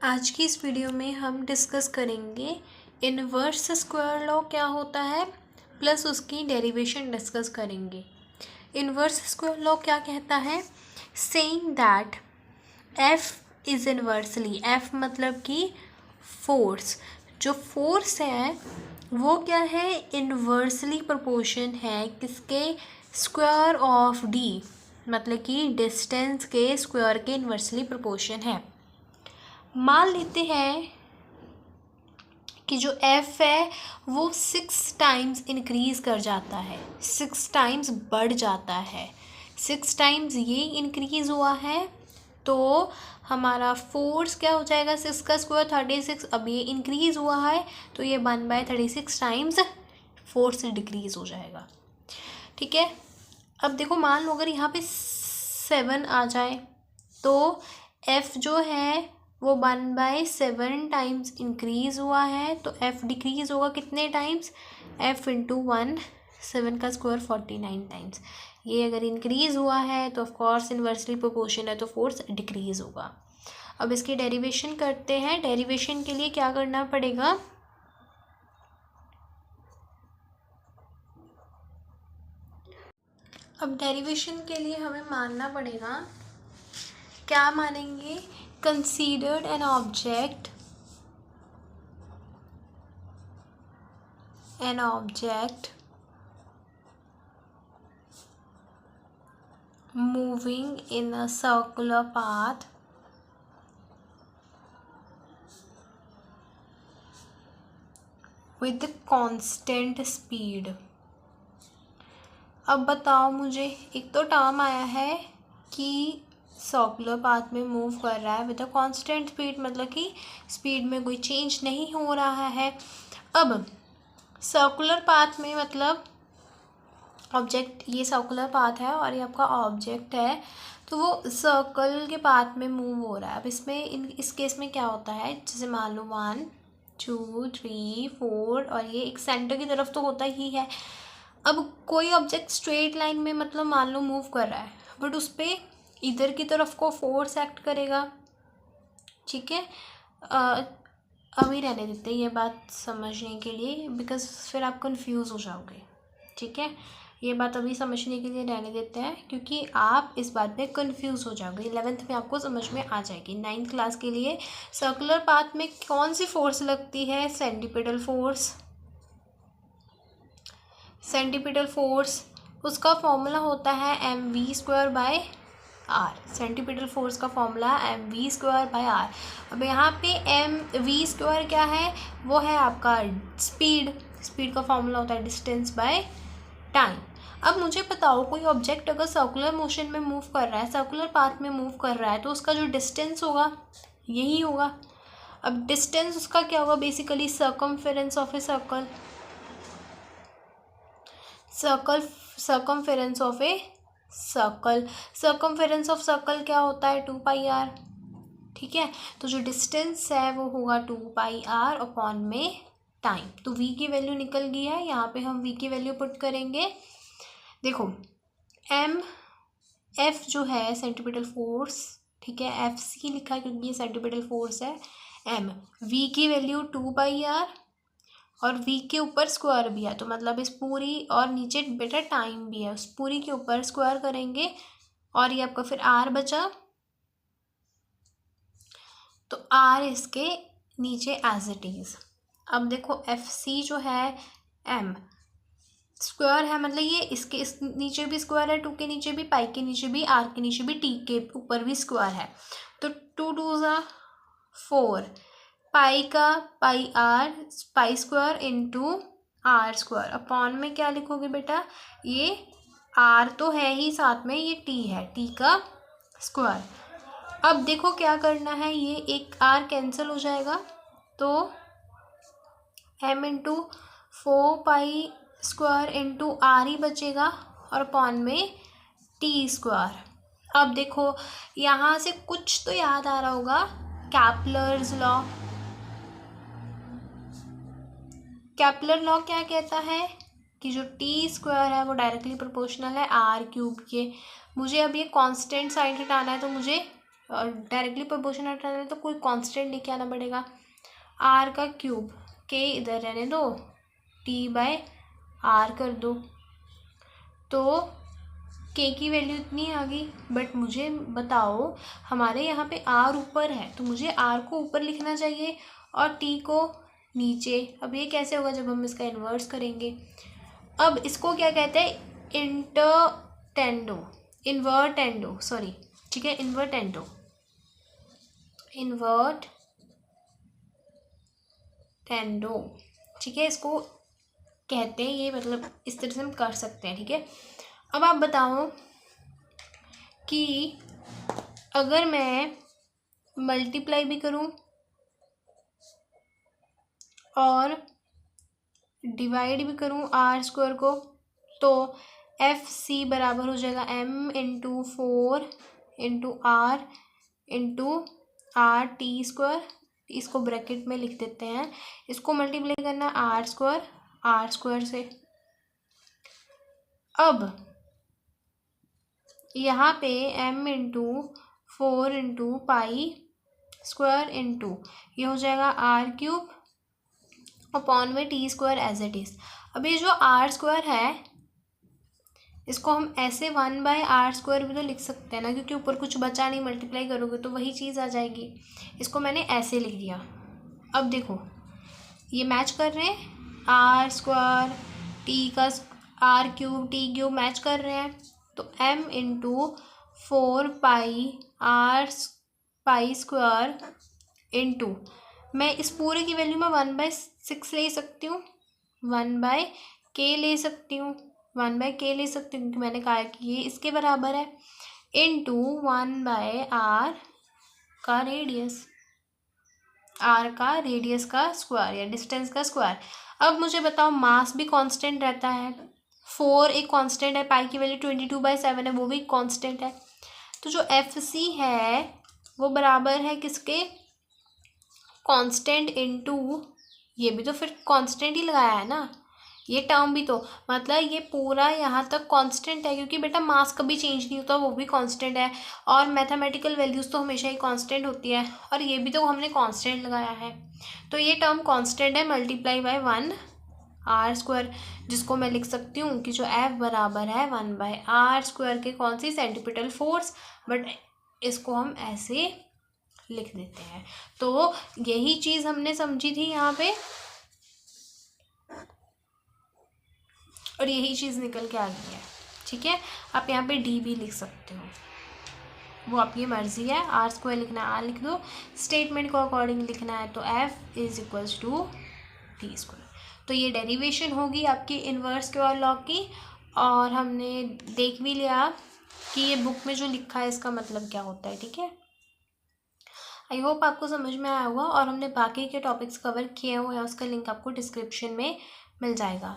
आज की इस वीडियो में हम डिस्कस करेंगे इनवर्स स्क्वायर लॉ क्या होता है प्लस उसकी डेरिवेशन डिस्कस करेंगे। इनवर्स स्क्वायर लॉ क्या कहता है? Saying that F is inversely, F मतलब कि फोर्स, जो फोर्स है वो क्या है, इनवर्सली प्रोपोर्शन है किसके, स्क्वायर ऑफ डी, मतलब कि डिस्टेंस के स्क्वायर के इनवर्सली प्रोपोर्शन है। मान लेते हैं कि जो एफ है वो 6 टाइम्स इंक्रीज़ कर जाता है, 6 टाइम्स बढ़ जाता है, 6 टाइम्स ये इंक्रीज़ हुआ है तो हमारा फोर्स क्या हो जाएगा, 6 का स्क्वायर 36। अब ये इंक्रीज़ हुआ है तो ये 1/36 टाइम्स फोर्स डिक्रीज़ हो जाएगा। ठीक है, अब देखो मान लो अगर यहाँ पे 7 आ जाए तो एफ जो है वो 1/7 टाइम्स इंक्रीज़ हुआ है तो एफ डिक्रीज़ होगा कितने टाइम्स, एफ इंटू 1, 7 का स्क्वायर 49 टाइम्स। ये अगर इंक्रीज़ हुआ है तो ऑफकोर्स इन्वर्सली प्रोपोर्शन है तो फोर्स डिक्रीज़ होगा। अब इसकी डेरिवेशन करते हैं। डेरिवेशन के लिए क्या करना पड़ेगा, अब डेरिवेशन के लिए हमें मानना पड़ेगा, क्या मानेंगे, considered an object moving in a circular path with constant speed। अब बताओ मुझे, एक तो टर्म आया है कि सर्कुलर पाथ में मूव कर रहा है विद अ कांस्टेंट स्पीड, मतलब कि स्पीड में कोई चेंज नहीं हो रहा है। अब सर्कुलर पाथ में मतलब ऑब्जेक्ट, ये सर्कुलर पाथ है और ये आपका ऑब्जेक्ट है तो वो सर्कल के पाथ में मूव हो रहा है। अब इसमें इस केस में क्या होता है, जैसे मान लो 1 2 3 4 और ये एक सेंटर की तरफ तो होता ही है। अब कोई ऑब्जेक्ट स्ट्रेट लाइन में मतलब मान लो मूव कर रहा है बट उस पर इधर की तरफ को फोर्स एक्ट करेगा। ठीक है, अभी रहने देते हैं ये बात समझने के लिए, बिकॉज फिर आप कंफ्यूज हो जाओगे। ठीक है, ये बात अभी समझने के लिए रहने देते हैं क्योंकि आप इस बात पे कंफ्यूज हो जाओगे। 11th में आपको समझ में आ जाएगी। 9th क्लास के लिए सर्कुलर पाथ में कौन सी फोर्स लगती है, सेंटीपिटल फोर्स। सेंटीपिटल फोर्स उसका फॉर्मूला होता है mv²/r। सेंटीपिटल फोर्स का फॉर्मूला mv²/r। अब यहाँ पे mv² क्या है, वो है आपका स्पीड। स्पीड का फॉर्मूला होता है डिस्टेंस बाय टाइम। अब मुझे बताओ, कोई ऑब्जेक्ट अगर सर्कुलर मोशन में मूव कर रहा है, सर्कुलर पाथ में मूव कर रहा है तो उसका जो डिस्टेंस होगा यही होगा। अब डिस्टेंस उसका क्या होगा, basically circumference of a circle, circumference of a circle. Circumference of circle क्या होता है, 2πr। ठीक है, तो जो डिस्टेंस है वो होगा 2πr अपॉन में टाइम। तो v की वैल्यू निकल गई है, यहाँ पे हम v की वैल्यू पुट करेंगे। देखो एफ जो है सेंटीपिटल फोर्स, ठीक है, एफ सी लिखा है क्योंकि ये सेंटीपिटल फोर्स है। v की वैल्यू 2πr और v के ऊपर स्क्वायर भी है तो मतलब इस पूरी, और नीचे बेटा टाइम भी है, उस पूरी के ऊपर स्क्वायर करेंगे और ये आपका फिर r बचा तो r इसके नीचे एज इट इज़। अब देखो एफ सी जो है m स्क्वायर है, मतलब ये इसके इस नीचे भी स्क्वायर है, 2 के नीचे भी, पाई के नीचे भी, r के नीचे भी, t के ऊपर भी स्क्वायर है। तो 2 2 4, पाई का पाई r, पाई square into r square upon में क्या लिखोगे बेटा, ये r तो है ही साथ में, ये t है, t का स्क्वायर। अब देखो क्या करना है, ये एक r कैंसिल हो जाएगा तो m into 4π square into r ही बचेगा और अपॉन में t स्क्वायर। अब देखो यहाँ से कुछ तो याद आ रहा होगा, कैपलर्स लॉ। कैपलर लॉ क्या कहता है कि जो टी स्क्वायर है वो डायरेक्टली प्रोपोर्शनल है r क्यूब के। मुझे अब ये कांस्टेंट साइन हटाना है तो मुझे और डायरेक्टली प्रोपोर्शनल ट्रायंगल तो कोई कांस्टेंट लेके आना पड़ेगा। आर का क्यूब, के इधर रहने दो, टी बाय आर कर दो, तो के की वैल्यू इतनी आ गई। बट मुझे बताओ, हमारे यहाँ पे आर ऊपर है तो मुझे आर को ऊपर लिखना चाहिए और टी को नीचे। अब ये कैसे होगा जब हम इसका इन्वर्स करेंगे। अब इसको क्या कहते हैं, इन्वर्टेंडो सॉरी, ठीक है, इन्वर्टेंडो ठीक है, इसको कहते हैं। ये मतलब इस तरह से हम कर सकते हैं, ठीक है। अब आप बताओ कि अगर मैं मल्टीप्लाई भी करूं और डिवाइड भी करूं आर स्क्वायर को, तो एफ सी बराबर हो जाएगा m into 4 into R T square. इसको ब्रैकेट में लिख देते हैं। इसको मल्टीप्लाई करना आर स्क्वायर से। अब यहाँ पे m into 4 into pi square into ये हो जाएगा आर क्यूब अपॉन में T square as it is. अब ये जो आर स्क्वायर है इसको हम ऐसे 1/r स्क्वायर भी तो लिख सकते हैं ना, क्योंकि ऊपर कुछ बचा नहीं, मल्टीप्लाई करोगे तो वही चीज़ आ जाएगी। इसको मैंने ऐसे लिख दिया। अब देखो ये मैच कर रहे हैं, आर स्क्वायर टी का R cube T cube match कर रहे हैं। तो m into 4 pi square into मैं इस पूरे की वैल्यू में 1/6 ले सकती हूँ, 1/k ले सकती हूँ, 1/k ले सकती हूँ क्योंकि मैंने कहा कि ये इसके बराबर है, इंटू 1/r का रेडियस, आर का रेडियस का स्क्वायर या डिस्टेंस का स्क्वायर। अब मुझे बताओ मास भी कांस्टेंट रहता है, 4 एक कांस्टेंट है, पाई की वैल्यू 22/7 है, वो भी कांस्टेंट है। तो जो एफ सी है वो बराबर है किसके, कांस्टेंट इंटू ये भी तो फिर कांस्टेंट ही लगाया है ना, ये टर्म भी तो, मतलब ये पूरा यहाँ तक कांस्टेंट है क्योंकि बेटा मास कभी चेंज नहीं होता, वो भी कांस्टेंट है। और मैथमेटिकल वैल्यूज़ तो हमेशा ही कांस्टेंट होती है, और ये भी तो हमने कांस्टेंट लगाया है। तो ये टर्म कांस्टेंट है मल्टीप्लाई बाय 1r स्क्वायर, जिसको मैं लिख सकती हूँ कि जो f बराबर है 1/r स्क्वायर के कौन सी, सेंटीपिटल फोर्स। बट इसको हम ऐसे लिख देते हैं। तो यही चीज़ हमने समझी थी यहाँ पे, और यही चीज़ निकल के आ गई है, ठीक है। आप यहाँ पे डी भी लिख सकते हो, वो आपकी मर्ज़ी है। आर स्क्वायर लिखना है आर लिख दो, स्टेटमेंट को अकॉर्डिंग लिखना है तो F is equals to T square. तो ये डेरिवेशन होगी आपकी इन्वर्स स्क्वायर लॉ की, और हमने देख भी लिया कि ये बुक में जो लिखा है इसका मतलब क्या होता है, ठीक है। आई होप आपको समझ में आया होगा, और हमने बाकी के टॉपिक्स कवर किए हुए हैं, उसका लिंक आपको डिस्क्रिप्शन में मिल जाएगा।